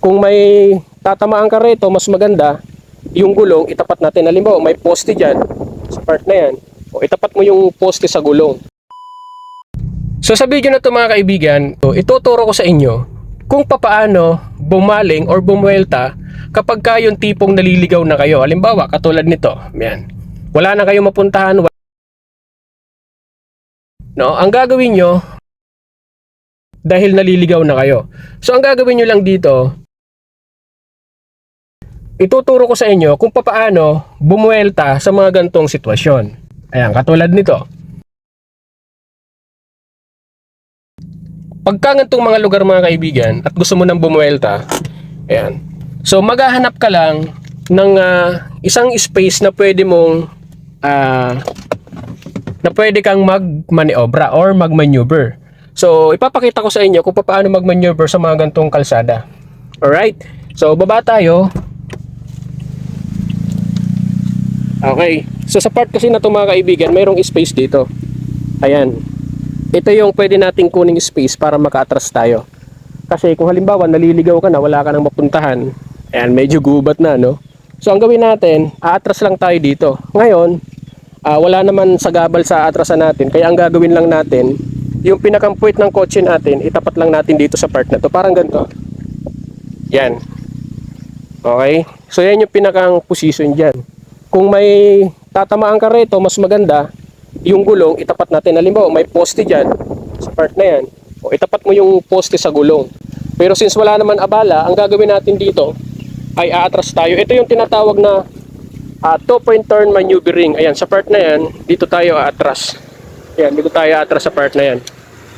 kung may tatamaan ka rito, mas maganda yung gulong itapat natin. Halimbawa may poste dyan sa part na yan, o itapat mo yung poste sa gulong. So sa video na to mga kaibigan, ituturo ko sa inyo kung papaano bumaling or bumuelta kapag yung tipong naliligaw na kayo. Halimbawa katulad nito, yan, wala na kayong mapuntahan, no? Ang gagawin nyo, dahil naliligaw na kayo, so ang gagawin nyo lang dito, ituturo ko sa inyo kung papaano bumuelta sa mga gantong sitwasyon. Ayan, katulad nito. Pagka gantong mga lugar mga kaibigan at gusto mo nang bumuelta, ayan, so maghahanap ka lang ng isang space na pwede mong na pwede kang magmaniobra or magmaneuver. So ipapakita ko sa inyo kung paano magmaneuver sa mga gantong kalsada. Alright, so baba tayo. Okay, so sa part kasi na ito mga kaibigan, mayroong space dito. Ayan, ito yung pwede nating kuning space para maka-atras tayo. Kasi kung halimbawa naliligaw ka na, wala ka nang mapuntahan, ayan, medyo gubat na, no? So ang gawin natin, aatras lang tayo dito. Ngayon, wala naman sagabal sa atrasan natin, kaya ang gagawin lang natin, yung pinakampuwit ng kotse natin, itapat lang natin dito sa part na to, parang ganito. Yan. Okay, so yan yung pinakang position dyan. Kung may tatamaan ka rito, mas maganda yung gulong itapat natin. Halimbawa may poste dyan sa part na yan, o itapat mo yung poste sa gulong. Pero since wala naman abala, ang gagawin natin dito ay aatras tayo. Ito yung tinatawag na 2-point turn maneuvering. Ayan, sa part na yan, dito tayo aatras. Ayan, dito tayo aatras sa part na yan.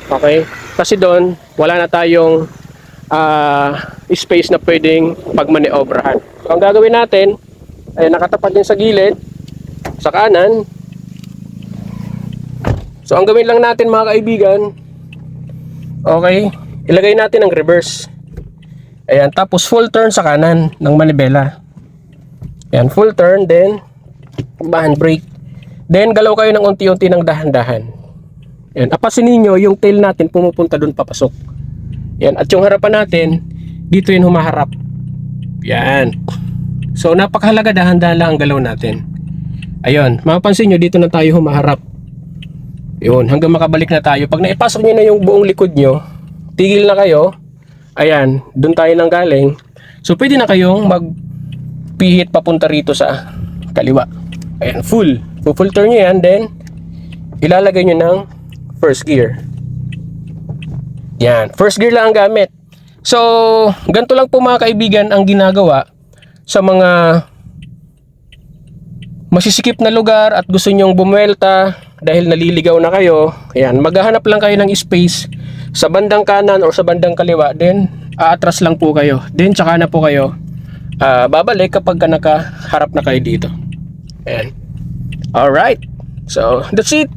Okay, kasi doon wala na tayong space na pwedeng pagmaneobrahan. So ang gagawin natin ay nakatapat din sa gilid, sa kanan. So ang gawin lang natin mga kaibigan, okay, ilagay natin ang reverse. Ayan, tapos full turn sa kanan ng manibela. Ayan, full turn, then handbrake. Then galaw kayo ng unti-unti ng dahan-dahan. Ayan, apasin ninyo yung tail natin pumupunta doon papasok. Ayan, at yung harapan natin, dito yun humaharap. Ayan. So napakahalaga, dahan-dahan lang ang galaw natin. Ayun, mapapansin nyo dito na tayo humaharap. Yun, hanggang makabalik na tayo. Pag naipasok nyo na yung buong likod nyo, tigil na kayo. Ayan, dun tayo nang galing. So pwede na kayong magpihit papunta rito sa kaliwa. Ayan, full turn nyo yan, then ilalagay nyo ng first gear. Yan, first gear lang ang gamit. So ganito lang po mga kaibigan ang ginagawa sa mga masisikip na lugar at gusto nyong bumuelta dahil naliligaw na kayo. Ayan, maghahanap lang kayo ng space sa bandang kanan or sa bandang kaliwa, then aatras lang po kayo, then tsaka na po kayo babalik kapag nakaharap na kayo dito. Ayan. Alright, so that's it.